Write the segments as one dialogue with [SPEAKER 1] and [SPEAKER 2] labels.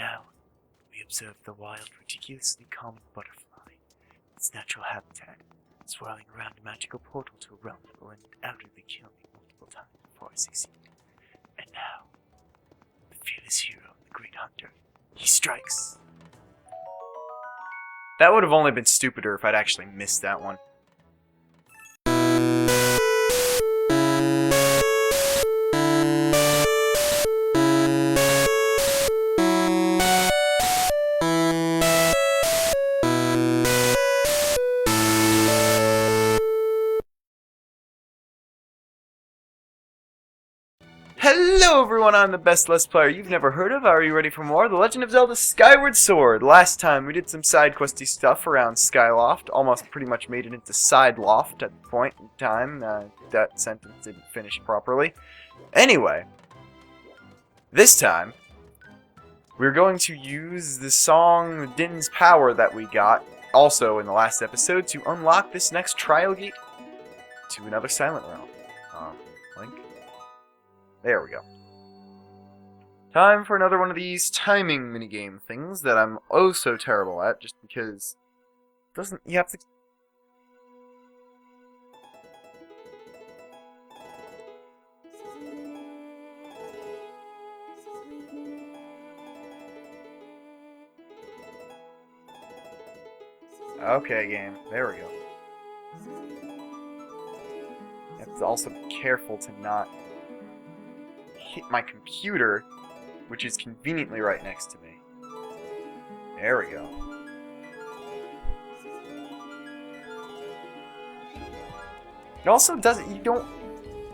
[SPEAKER 1] now, we observe the wild, ridiculously common butterfly, its natural habitat, swirling around a magical portal to a realm that will undoubtedly kill me multiple times before I succeed. And now, the fearless hero, the great hunter, he strikes. That would have only been stupider if I'd actually missed that one. Hello everyone, I'm the best Let's Player you've never heard of. Are you ready for more? The Legend of Zelda Skyward Sword. Last time we did some side questy stuff around Skyloft. Almost pretty much made it into Sideloft at the point in time. That sentence didn't finish properly. Anyway, this time we're going to use the song Din's Power that we got also in the last episode to unlock this next trial gate to another Silent Realm. Link? There we go. Time for another one of these timing minigame things that I'm oh so terrible at, just because you have to... Okay, game. There we go. You have to also be careful to not hit my computer, which is conveniently right next to me. There we go. It also doesn't, you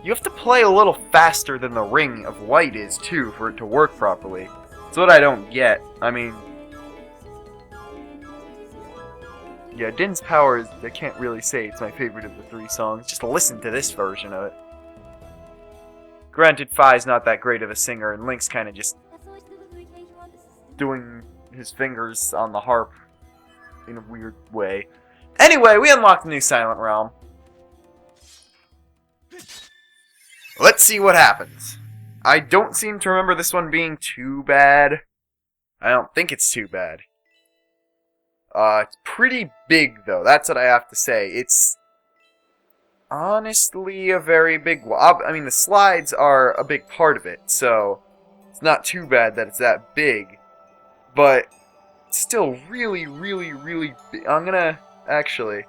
[SPEAKER 1] have to play a little faster than the ring of light is too for it to work properly. That's what I don't get. I mean, yeah, Din's Power is, I can't really say it's my favorite of the three songs. Just listen to this version of it. Granted, Fi's not that great of a singer, and Link's kind of just doing his fingers on the harp in a weird way. Anyway, we unlocked the new Silent Realm. Let's see what happens. I don't seem to remember this one being too bad. I don't think it's too bad. It's pretty big, though. That's what I have to say. It's honestly a very big one. I mean, the slides are a big part of it, so it's not too bad that it's that big. But it's still really, really, really big. I'm gonna actually...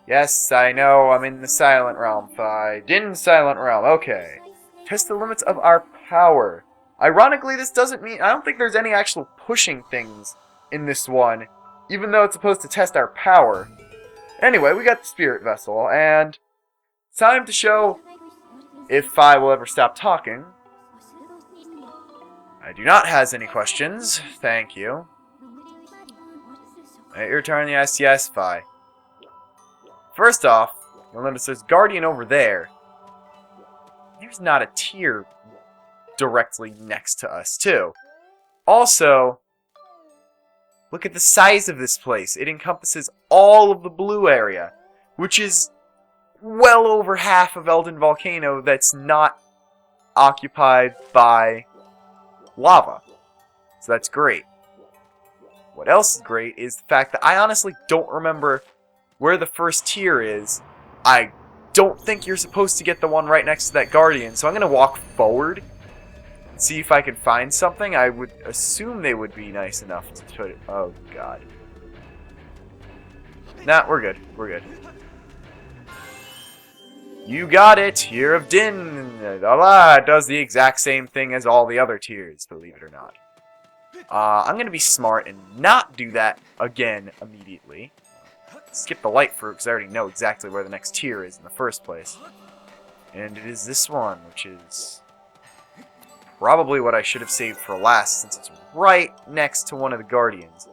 [SPEAKER 1] Yes, I know, I'm in the Silent Realm, Fi. Din's Silent Realm, okay. Test the limits of our power. Ironically, this doesn't mean... I don't think there's any actual pushing things in this one, even though it's supposed to test our power. Anyway, we got the Spirit Vessel, and it's time to show if Fi will ever stop talking. I do not have any questions, thank you. Your turn, yes, yes, Fi. First off, you'll notice there's Guardian over there. There's not a tier directly next to us, too. Also, look at the size of this place. It encompasses all of the blue area, which is well over half of Elden Volcano that's not occupied by lava. So that's great. What else is great is the fact that I honestly don't remember where the first tier is. I don't think you're supposed to get the one right next to that Guardian, so I'm going to walk forward and see if I can find something. I would assume they would be nice enough to put it... Oh, God. Nah, we're good. We're good. You got it! Tier of Din! It does the exact same thing as all the other tiers, believe it or not. I'm going to be smart and not do that again immediately. Skip the light fruit, because I already know exactly where the next tier is in the first place. And it is this one, which is probably what I should have saved for last, since it's right next to one of the Guardians.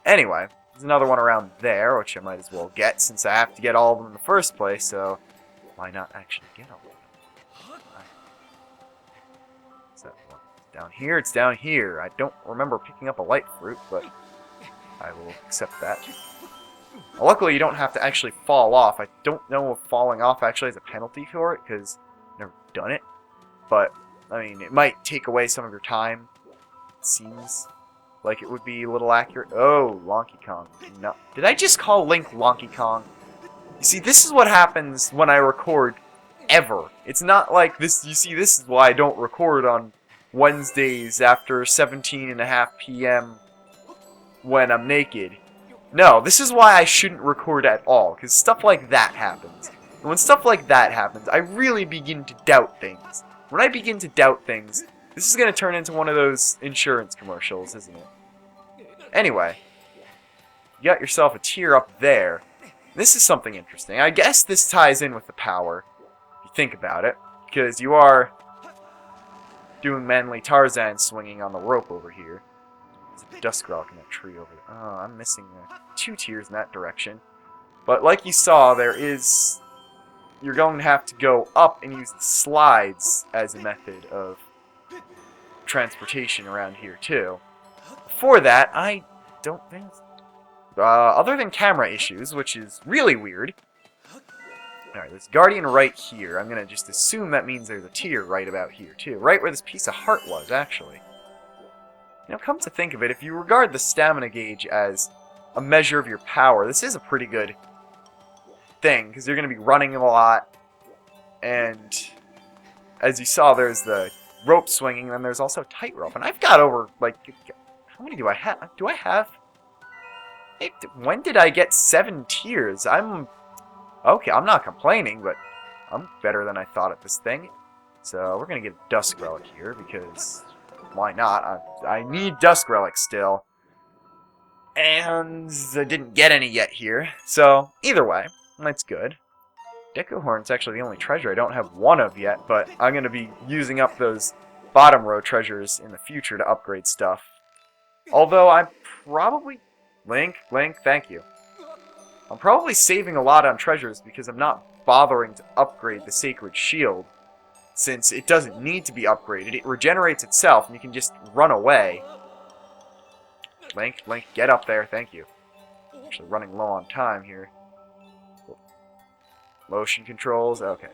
[SPEAKER 1] Anyway, there's another one around there, which I might as well get, since I have to get all of them in the first place, so why not actually get all of them? Is that one down here? It's down here. I don't remember picking up a light fruit, but I will accept that. Luckily, you don't have to actually fall off. I don't know if falling off actually has a penalty for it, because I've never done it. But I mean, it might take away some of your time. It seems like it would be a little accurate. Oh, Lonky Kong. No. Did I just call Link Lonky Kong? You see, this is what happens when I record ever. It's not like this. You see, this is why I don't record on Wednesdays after 17:30 p.m. when I'm naked. No, this is why I shouldn't record at all, because stuff like that happens. And when stuff like that happens, I really begin to doubt things. When I begin to doubt things, this is going to turn into one of those insurance commercials, isn't it? Anyway, you got yourself a tier up there. This is something interesting. I guess this ties in with the power, if you think about it, because you are doing manly Tarzan swinging on the rope over here. There's a dusk relic in that tree over there. Oh, I'm missing 2 tiers in that direction. But like you saw, you're going to have to go up and use the slides as a method of transportation around here too. Before that, I don't think... other than camera issues, which is really weird. Alright, there's Guardian right here. I'm going to just assume that means there's a tier right about here too. Right where this piece of heart was, actually. You know, come to think of it, if you regard the stamina gauge as a measure of your power, this is a pretty good thing, because you're going to be running a lot, and as you saw, there's the rope swinging, and then there's also tightrope, and I've got over, like, how many do I have? Do I have? When did I get 7 tiers? Okay, I'm not complaining, but I'm better than I thought at this thing. So we're going to get a Dusk Relic here, because why not? I need Dusk Relic still. And I didn't get any yet here. So, either way, that's good. Deku Horn's actually the only treasure I don't have one of yet, but I'm going to be using up those bottom row treasures in the future to upgrade stuff. Although I'm probably... Link, thank you. I'm probably saving a lot on treasures because I'm not bothering to upgrade the Sacred Shield, since it doesn't need to be upgraded. It regenerates itself, and you can just run away. Link, get up there, thank you. Actually running low on time here. Motion controls, okay.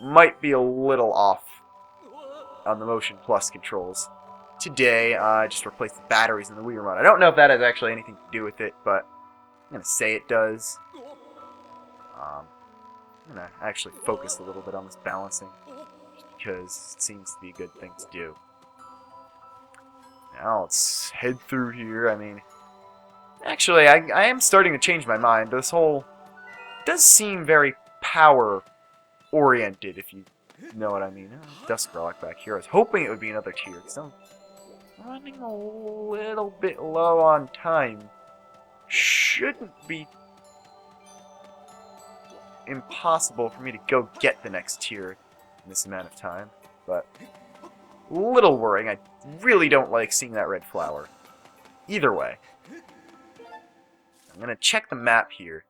[SPEAKER 1] Might be a little off on the Motion Plus controls. Today, I just replaced the batteries in the Wii Remote. I don't know if that has actually anything to do with it, but I'm going to say it does. I'm going to actually focus a little bit on this balancing, just because it seems to be a good thing to do. Now, let's head through here. I mean, actually, I am starting to change my mind. This whole does seem very power-oriented, if you know what I mean. Oh, Dusk Relic back here. I was hoping it would be another tier, because I'm running a little bit low on time. Shouldn't be impossible for me to go get the next tier in this amount of time, but a little worrying. I really don't like seeing that red flower. Either way, I'm going to check the map here.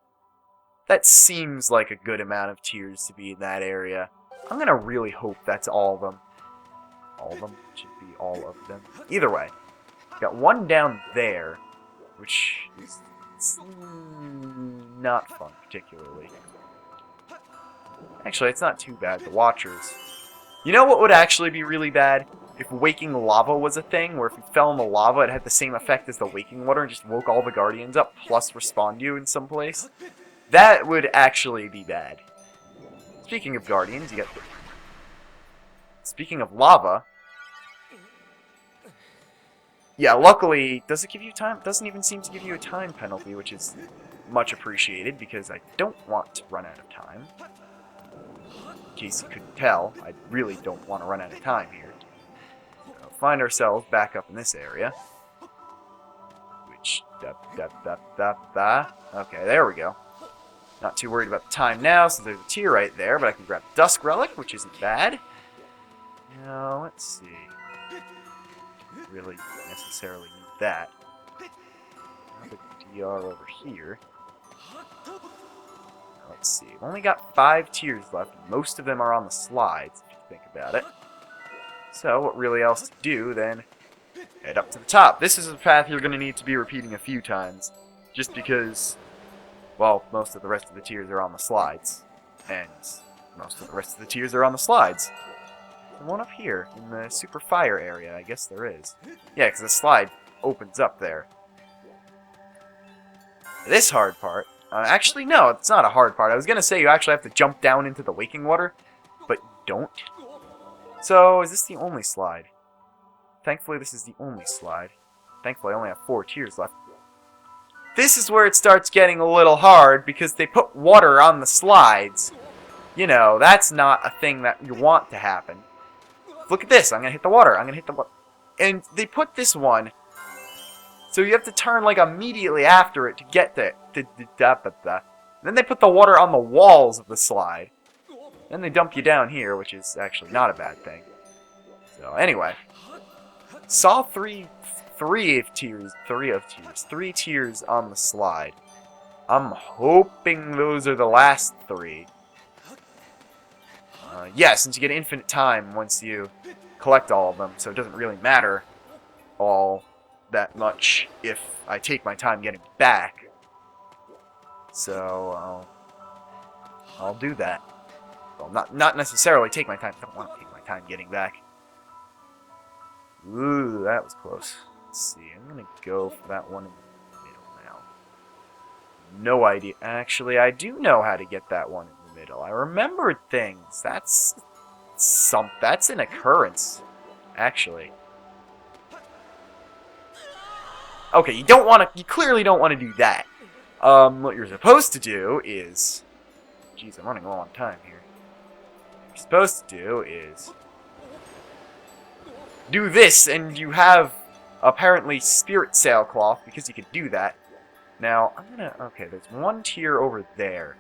[SPEAKER 1] That seems like a good amount of tiers to be in that area. I'm going to really hope that's all of them. All of them? Should be all of them. Either way, got one down there, which is not fun, particularly. Actually, it's not too bad. The Watchers. You know what would actually be really bad? If Waking Lava was a thing, where if you fell in the lava, it had the same effect as the Waking Water and just woke all the Guardians up, plus respawned you in some place. That would actually be bad. Speaking of Guardians, you got... Speaking of lava... Yeah, luckily, does it give you time? It doesn't even seem to give you a time penalty, which is much appreciated, because I don't want to run out of time. In case you couldn't tell, I really don't want to run out of time here. So find ourselves back up in this area. Which... Okay, there we go. Not too worried about the time now, since there's a tier right there, but I can grab Dusk Relic, which isn't bad. Now, let's see. Don't really necessarily need that. Another DR over here. Let's see. We've only got 5 tiers left. Most of them are on the slides, if you think about it. So, what really else to do, then? Head up to the top. This is a path you're going to need to be repeating a few times. Just because... Well, most of the rest of the tiers are on the slides. And most of the rest of the tiers are on the slides. One up here in the super fire area. I guess there is. Yeah, because the slide opens up there. This hard part. Actually, no, it's not a hard part. I was going to say you actually have to jump down into the waking water, but you don't. So, is this the only slide? Thankfully, this is the only slide. Thankfully, I only have 4 tiers left. This is where it starts getting a little hard, because they put water on the slides. You know, that's not a thing that you want to happen. Look at this. I'm going to hit the water. I'm going to hit the water. And they put this one, so you have to turn, like, immediately after it to get there. Then they put the water on the walls of the slide. Then they dump you down here, which is actually not a bad thing. So, anyway. Saw three tiers on the slide. I'm hoping those are the last 3. Yeah, since you get infinite time once you collect all of them, so it doesn't really matter all that much if I take my time getting back. So, I'll do that. Well, not necessarily take my time. I don't want to take my time getting back. Ooh, that was close. Let's see. I'm going to go for that one in the middle now. No idea. Actually, I do know how to get that one in the middle. I remembered things. That's an occurrence, actually. Okay, you clearly don't want to do that. What you're supposed to do is... Jeez, I'm running low on time here. What you're supposed to do is... do this, and you have, apparently, spirit sailcloth, because you can do that. Now, I'm gonna... Okay, there's 1 tier over there.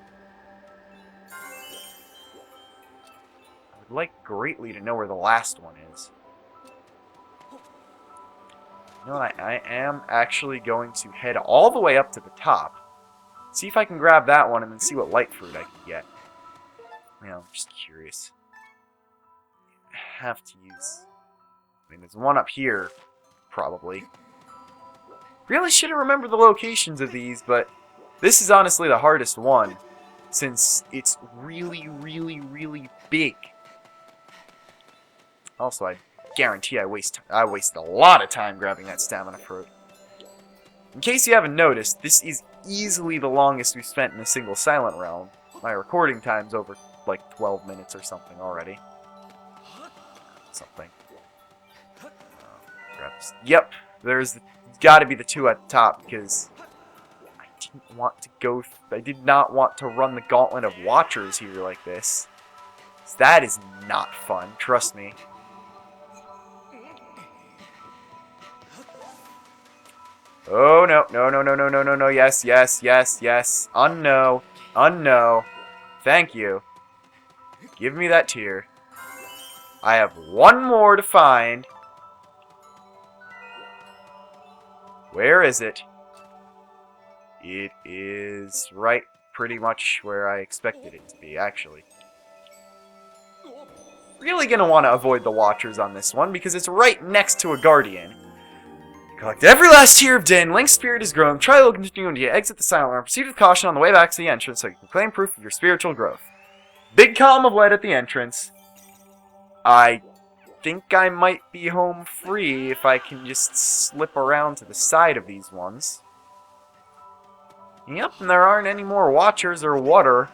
[SPEAKER 1] I would like greatly to know where the last one is. You know what, I am actually going to head all the way up to the top. See if I can grab that one, and then see what light fruit I can get. You know, I'm just curious. I have to use... I mean, there's one up here, probably. Really should have remembered the locations of these, but this is honestly the hardest one, since it's really, really, really big. Also, I guarantee I wasted a lot of time grabbing that stamina fruit. In case you haven't noticed, this is easily the longest we've spent in a single Silent Realm. My recording time's over, like, 12 minutes or something already. Something. Yep, there's got to be the 2 at the top, because I did not want to run the gauntlet of Watchers here like this. That is not fun, trust me. Oh, no, yes, unno, thank you. Give me that tier. I have 1 more to find. Where is it? It is right pretty much where I expected it to be, actually. Really gonna want to avoid the Watchers on this one, because it's right next to a Guardian. Collect every last tier of Din. Link's spirit is growing. Try to continue until you exit the Silent Realm. Proceed with caution on the way back to the entrance so you can claim proof of your spiritual growth. Big column of light at the entrance. I think I might be home free if I can just slip around to the side of these ones. Yep, and there aren't any more Watchers or water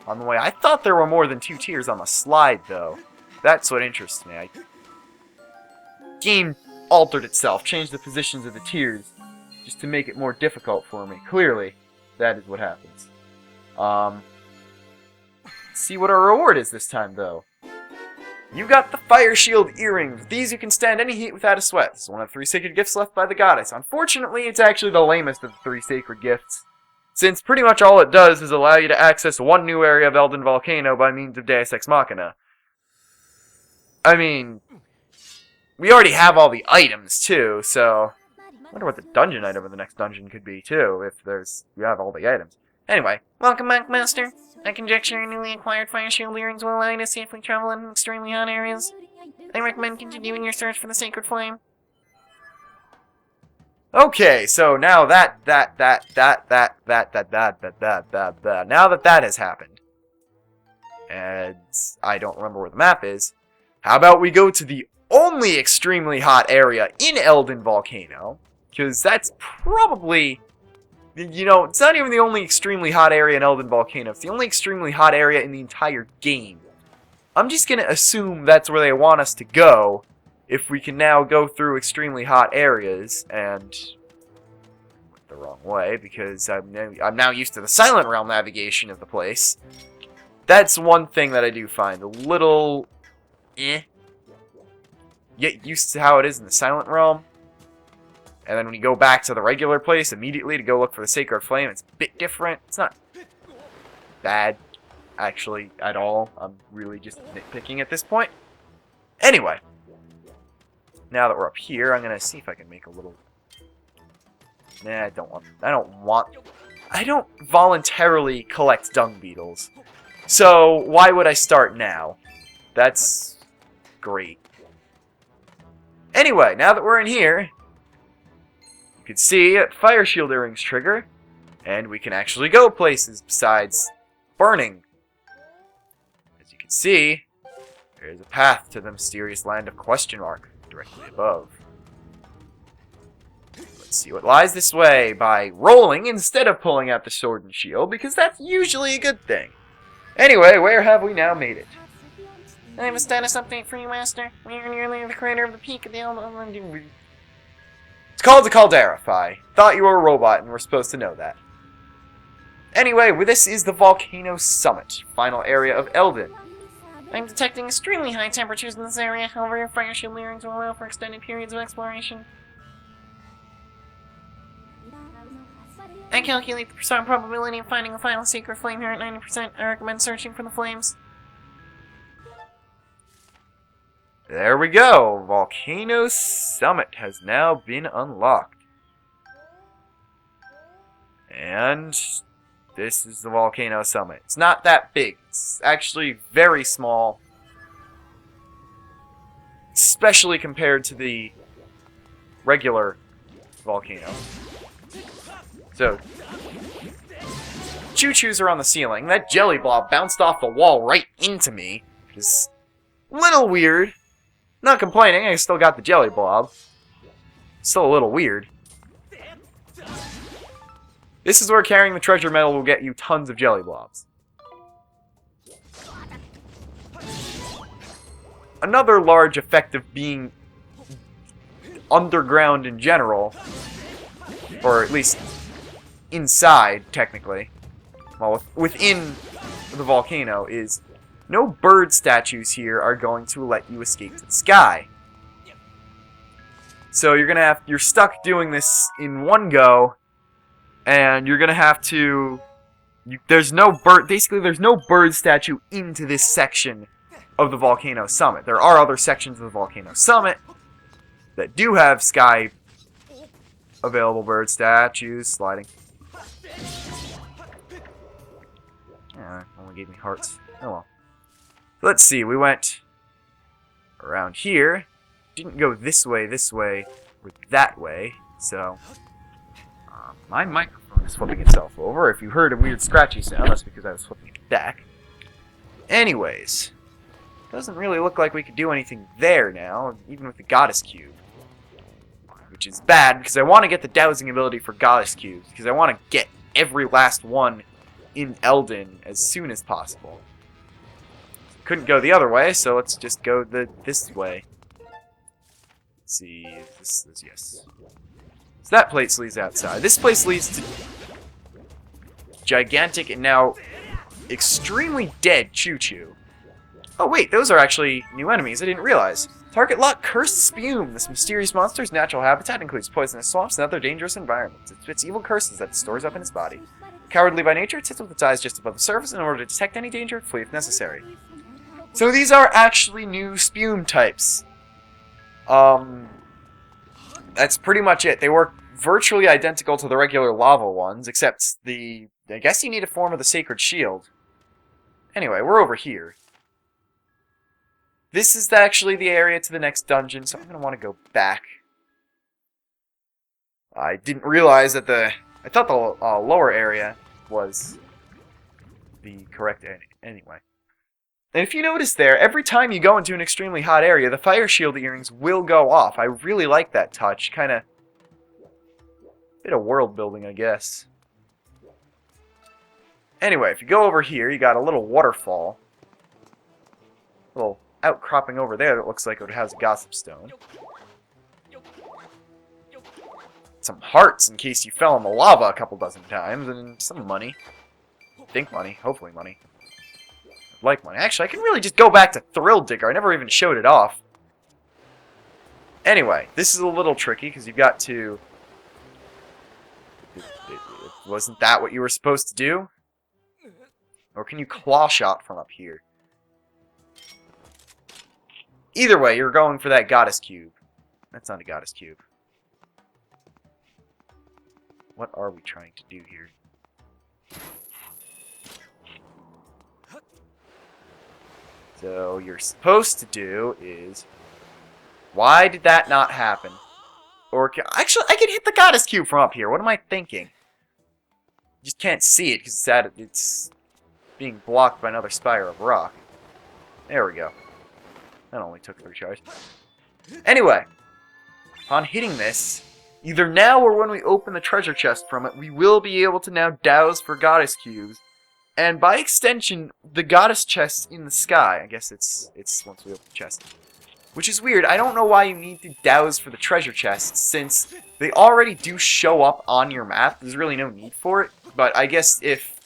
[SPEAKER 1] on the way. I thought there were more than 2 tiers on the slide, though. That's what interests me. Game altered itself, changed the positions of the tiers, just to make it more difficult for me. Clearly, that is what happens. Let's see what our reward is this time, though. You got the Fire Shield Earrings. With these, you can stand any heat without a sweat. This is one of 3 sacred gifts left by the goddess. Unfortunately, it's actually the lamest of the 3 sacred gifts, since pretty much all it does is allow you to access 1 new area of Elden Volcano by means of Deus Ex Machina. I mean, we already have all the items, too, so... I wonder what the dungeon item of the next dungeon could be, too, if you have all the items. Anyway.
[SPEAKER 2] Welcome back, Master. I conjecture your newly acquired Fire Shield Earrings will allow you to safely travel in extremely hot areas. I recommend continuing your search for the Sacred Flame.
[SPEAKER 1] Okay, so now now that has happened, and I don't remember where the map is, How about we go to the only extremely hot area in Eldin Volcano? Because that's probably... You know, it's not even the only extremely hot area in Eldin Volcano. It's the only extremely hot area in the entire game. I'm just going to assume that's where they want us to go, if we can now go through extremely hot areas, and... the wrong way, because I'm now used to the Silent Realm navigation of the place. That's one thing that I do find a little... Get used to how it is in the Silent Realm. And then when you go back to the regular place immediately to go look for the Sacred Flame, it's a bit different. It's not bad, actually, at all. I'm really just nitpicking at this point. Anyway, now that we're up here, I'm going to see if I can make a little... Nah, I don't voluntarily collect dung beetles. So, why would I start now? That's great. Anyway, now that we're in here, you can see fire shield earrings trigger, and we can actually go places besides burning. As you can see, there is a path to the mysterious land of question mark directly above. Let's see what lies this way by rolling instead of pulling out the sword and shield, because that's usually a good thing. Anyway, where have we now made it?
[SPEAKER 2] I have a status update for you, Master. We are nearly the crater of the peak of the
[SPEAKER 1] It's called the Caldera, Phi. Thought you were a robot and were supposed to know that. Anyway, this is the Volcano Summit, final area of Eldin.
[SPEAKER 2] I'm detecting extremely high temperatures in this area. However, your fire shield earrings will allow for extended periods of exploration. I calculate the percent probability of finding a final secret flame here at 90%. I recommend searching for the flames.
[SPEAKER 1] There we go. Volcano Summit has now been unlocked. And this is the Volcano Summit. It's not that big. It's actually very small. Especially compared to the regular volcano. So, choo-choos are on the ceiling. That jelly blob bounced off the wall right into me. Which is a little weird. Not complaining, I still got the jelly blob. Still a little weird. This is where carrying the treasure medal will get you tons of jelly blobs. Another large effect of being underground in general, or at least inside, technically, well, within the volcano, is no bird statues here are going to let you escape to the sky. So you're stuck doing this in one go, and you're gonna have to, there's no bird statue into this section of the Volcano Summit. There are other sections of the Volcano Summit that do have sky available bird statues. Only gave me hearts. Oh well. Let's see, we went around here. Didn't go this way, or that way. So, my microphone is flipping itself over. If you heard a weird scratchy sound, that's because I was flipping it back. Anyways, doesn't really look like we could do anything there now, even with the Goddess Cube. Which is bad, because I want to get the dowsing ability for Goddess Cubes, because I want to get every last one in Eldin as soon as possible. Couldn't go the other way, so let's just go this way. Let's see, this is, yes. So that place leads outside. This place leads to gigantic and now extremely dead Choo-Choo. Oh wait, those are actually new enemies, I didn't realize. Target lock Cursed Spume. This mysterious monster's natural habitat includes poisonous swamps and other dangerous environments. It spits evil curses that it stores up in its body. Cowardly by nature, it sits with its eyes just above the surface in order to detect any danger, flee if necessary. So these are actually new spume types. That's pretty much it. They work virtually identical to the regular lava ones, except I guess you need a form of the Sacred Shield. Anyway, we're over here. This is actually the area to the next dungeon, so I'm going to want to go back. I didn't realize that I thought the lower area was the correct anyway. And if you notice there, every time you go into an extremely hot area, the fire shield earrings will go off. I really like that touch. Kind of bit of world building, I guess. Anyway, if you go over here, you got a little waterfall. A little outcropping over there that looks like it has a gossip stone. Some hearts in case you fell in the lava a couple dozen times, and some money. I think money. Hopefully money. I'd like money. Actually, I can really just go back to Thrill Digger. I never even showed it off. Anyway, this is a little tricky because you've got to... Wasn't that what you were supposed to do? Or can you claw shot from up here? Either way, you're going for that goddess cube. That's not a goddess cube. What are we trying to do here? So, you're supposed to do is... Why did that not happen? Or, actually, I can hit the goddess cube from up here. What am I thinking? You just can't see it because it's being blocked by another spire of rock. There we go. That only took 3 tries. Anyway, upon hitting this, either now or when we open the treasure chest from it, we will be able to now douse for goddess cubes. And by extension, the goddess chest in the sky. I guess it's once we open the chest. Which is weird. I don't know why you need to douse for the treasure chests, since they already do show up on your map. There's really no need for it. But I guess if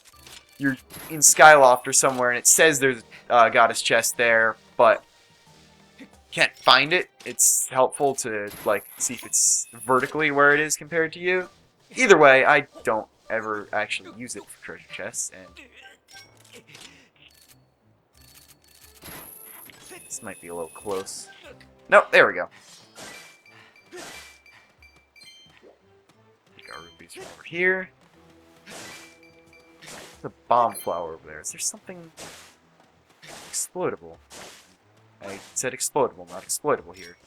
[SPEAKER 1] you're in Skyloft or somewhere and it says there's a goddess chest there, but can't find it, it's helpful to like see if it's vertically where it is compared to you. Either way, I don't ever actually use it for treasure chests, and this might be a little close. Nope, there we go. Take our rupees from over here. There's a bomb flower over there. Is there something explodable? I said explodable, not exploitable here.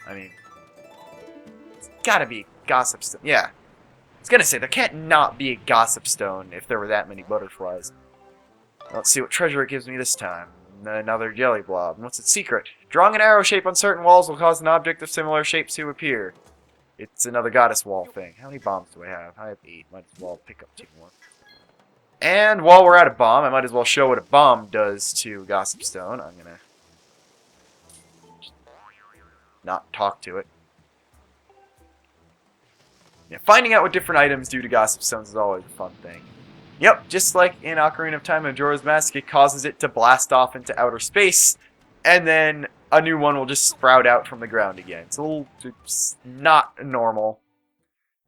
[SPEAKER 1] I mean, it's gotta be a gossip stone. Yeah. I was gonna say, there can't not be a gossip stone if there were that many butterflies. Let's see what treasure it gives me this time. Another jelly blob. And what's its secret? Drawing an arrow shape on certain walls will cause an object of similar shape to appear. It's another goddess wall thing. How many bombs do I have? I have 8. Might as well pick up 2 more. And while we're at a bomb, I might as well show what a bomb does to gossip stone. I'm gonna not talk to it. Yeah, finding out what different items do to gossip stones is always a fun thing. Yep, just like in Ocarina of Time and Majora's Mask, it causes it to blast off into outer space, and then a new one will just sprout out from the ground again. It's not normal.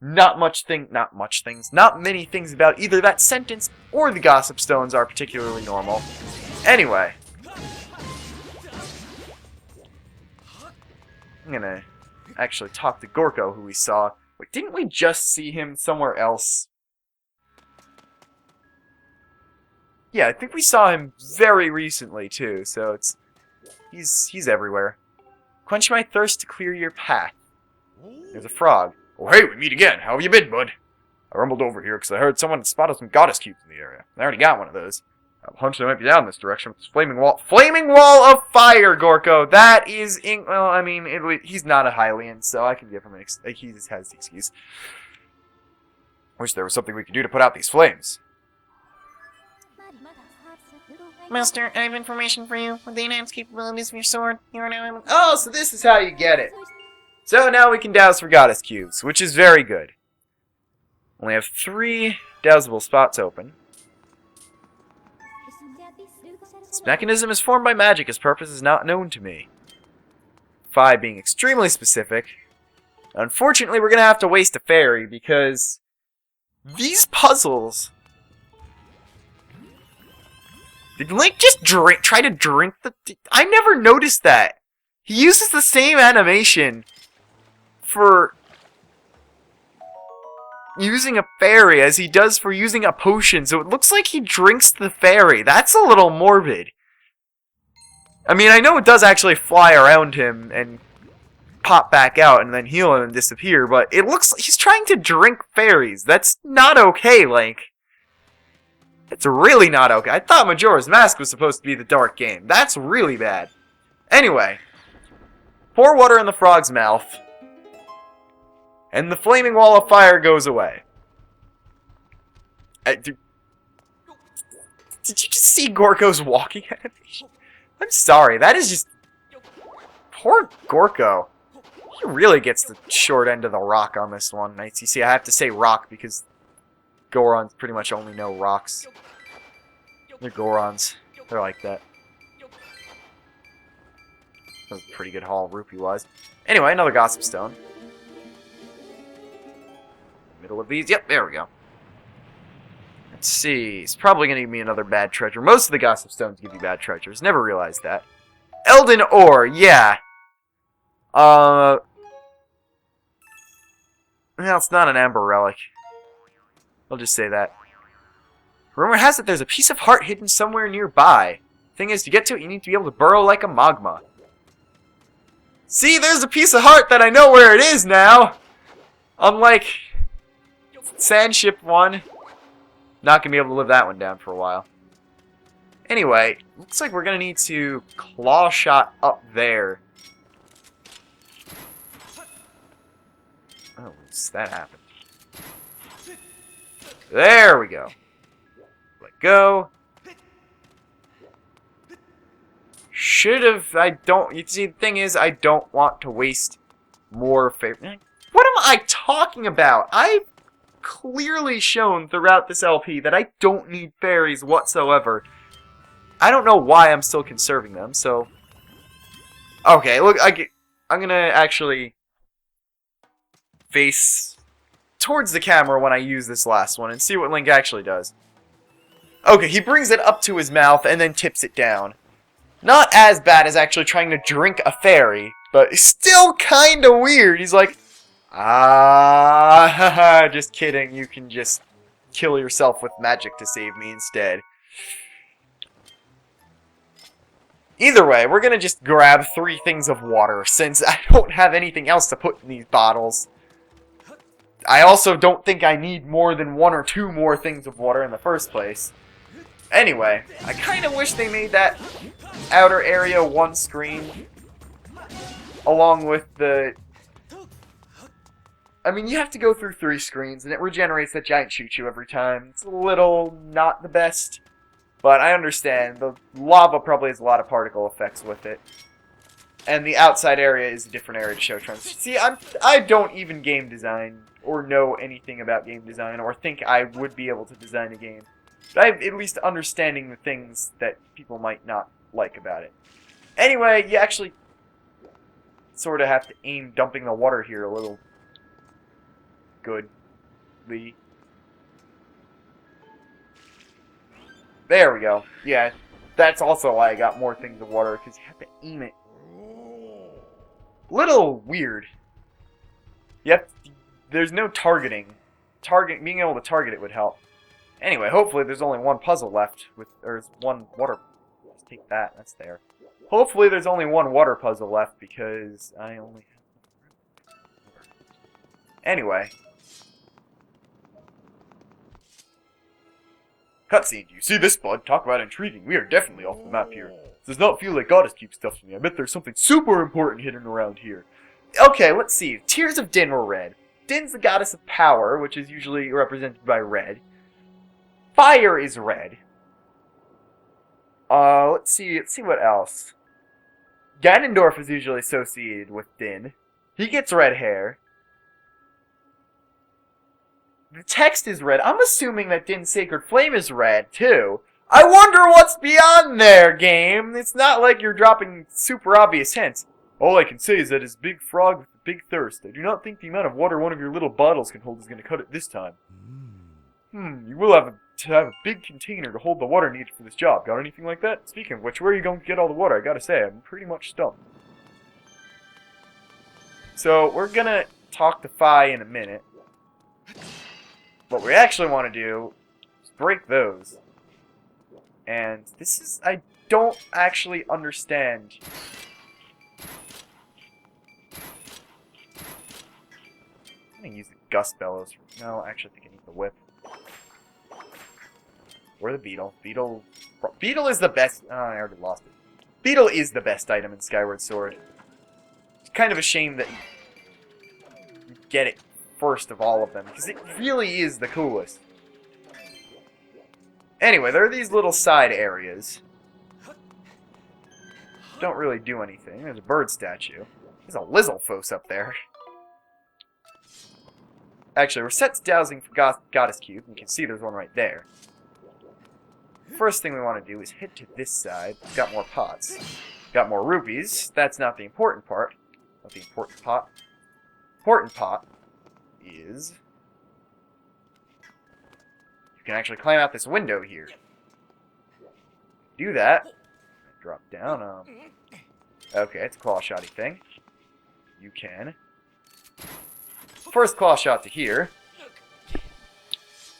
[SPEAKER 1] Not many things about either that sentence or the gossip stones are particularly normal. Anyway. I'm gonna actually talk to Gorko, who we saw. Wait, didn't we just see him somewhere else? Yeah, I think we saw him very recently, too, so he's everywhere. Quench my thirst to clear your path. There's a frog. Oh, hey, we meet again. How have you been, bud? I rumbled over here because I heard someone spotted some goddess cubes in the area. I already got one of those. I have a hunch they might be down this direction with this flaming wall of fire, Gorko! That is, well, I mean, he's not a Hylian, so I can give him he has the excuse. Wish there was something we could do to put out these flames.
[SPEAKER 2] Master, I have information for you. With the enhanced capabilities of your sword, you are now able...
[SPEAKER 1] Oh, so this is how you get it. So now we can douse for goddess cubes, which is very good. Only have 3 dousable spots open. This mechanism is formed by magic. Its purpose is not known to me. 5 being extremely specific. Unfortunately, we're going to have to waste a fairy because these puzzles... Did Link just try to drink the... I never noticed that. He uses the same animation for using a fairy as he does for using a potion, so it looks like he drinks the fairy. That's a little morbid. I mean, I know it does actually fly around him and pop back out and then heal him and disappear, but it looks like he's trying to drink fairies. That's not okay, Link. It's really not okay. I thought Majora's Mask was supposed to be the dark game. That's really bad. Anyway, pour water in the frog's mouth, and the flaming wall of fire goes away. Did you just see Gorko's walking animation? I'm sorry, that is just... Poor Gorko. He really gets the short end of the rock on this one. You see, I have to say rock because Gorons pretty much only know rocks. They're Gorons. They're like that. That was a pretty good haul, rupee-wise. Anyway, another Gossip Stone. Middle of these. Yep, there we go. Let's see. It's probably going to give me another bad treasure. Most of the Gossip Stones give you bad treasures. Never realized that. Elden Ore, yeah. No, it's not an Amber Relic. I'll just say that. Rumor has it there's a piece of heart hidden somewhere nearby. Thing is, to get to it, you need to be able to burrow like a magma. See, there's a piece of heart that I know where it is now! Unlike Sandship 1. Not gonna be able to live that one down for a while. Anyway, looks like we're gonna need to claw shot up there. Oh, that happened. There we go. Let go. Should've, you see, the thing is, I don't want to waste more favor. What am I talking about? I've clearly shown throughout this LP that I don't need fairies whatsoever. I don't know why I'm still conserving them, so... Okay, look, I'm gonna actually face towards the camera when I use this last one and see what Link actually does. Okay, he brings it up to his mouth and then tips it down. Not as bad as actually trying to drink a fairy, but still kinda weird. He's like, ah, just kidding, you can just kill yourself with magic to save me instead. Either way, we're gonna just grab 3 things of water, since I don't have anything else to put in these bottles. I also don't think I need more than 1 or 2 more things of water in the first place. Anyway, I kinda wish they made that outer area 1 screen, along with the... I mean, you have to go through 3 screens, and it regenerates that giant choo-choo every time. It's a little not the best, but I understand. The lava probably has a lot of particle effects with it. And the outside area is a different area to show trends. See, I don't even game design, or know anything about game design, or think I would be able to design a game. But I'm at least understanding the things that people might not like about it. Anyway, you actually sort of have to aim dumping the water here a little goodly. There we go. Yeah, that's also why I got more things of water, because you have to aim it. Little weird. Yep, there's no targeting. Being able to target it would help. Anyway, hopefully there's only 1 puzzle left with, or there's 1 water. Let's take that. That's there. Hopefully there's only 1 water puzzle left because I only have 1. Anyway. Cutscene. You see this, bud? Talk about intriguing. We are definitely off the map here. It does not feel like Goddess keeps stuff to me. I bet there's something super important hidden around here. Okay, let's see. Tears of Din were red. Din's the goddess of power, which is usually represented by red. Fire is red. Let's see what else. Ganondorf is usually associated with Din. He gets red hair. The text is red. I'm assuming that Din's Sacred Flame is red, too. I wonder what's beyond there, game. It's not like you're dropping super obvious hints. All I can say is that it's Big Frog with a big thirst. I do not think the amount of water one of your little bottles can hold is going to cut it this time. You will have to have a big container to hold the water needed for this job. Got anything like that? Speaking of which, where are you going to get all the water? I gotta say, I'm pretty much stumped. So, we're gonna talk to Fi in a minute. What we actually want to do is break those. And this is... I don't actually understand. I'm gonna use the Gust Bellows. No, actually I think I need the whip. Or the beetle. Beetle is the best. Oh, I already lost it. Beetle is the best item in Skyward Sword. It's kind of a shame that you get it first of all of them, because it really is the coolest. Anyway, there are these little side areas. Don't really do anything. There's a bird statue. There's a Lizalfos up there. Actually, we're set to dowsing for Goddess Cube. You can see there's one right there. First thing we want to do is head to this side. We've got more pots. Got more rupees. That's not the important part. Not the important pot. Important pot is... you can actually climb out this window here. Do that. Drop down. Okay, it's a claw shotty thing. You can. First claw shot to here.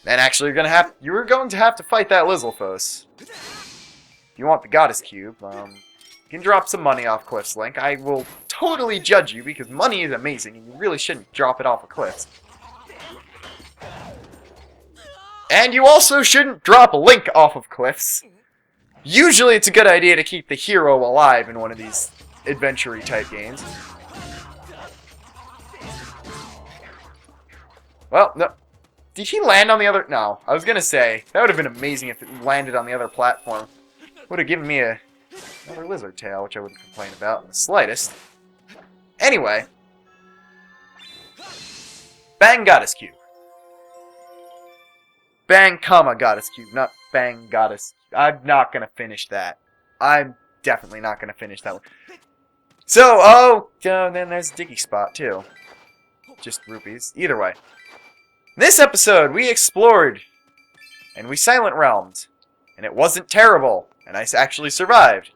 [SPEAKER 1] Then actually you're going to have to fight that Lizalfos. If you want the Goddess Cube, you can drop some money off cliffs, Link. I will totally judge you because money is amazing and you really shouldn't drop it off of cliffs. And you also shouldn't drop Link off of cliffs. Usually it's a good idea to keep the hero alive in one of these adventure-y type games. Well, no. Did he land on the other... no, I was gonna say, that would have been amazing if it landed on the other platform. Would have given me another lizard tail, which I wouldn't complain about in the slightest. Anyway. Bang Goddess Cube. Bang, comma, Goddess Cube, not Bang Goddess. I'm not gonna finish that. I'm definitely not gonna finish that one. So, then there's a Diggy spot, too. Just rupees. Either way. This episode, we explored, and we silent realmed, and it wasn't terrible, and I actually survived.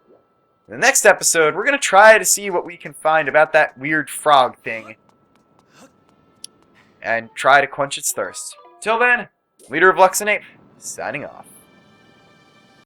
[SPEAKER 1] In the next episode, we're gonna try to see what we can find about that weird frog thing, and try to quench its thirst. Till then, Leader of Luxinape, signing off.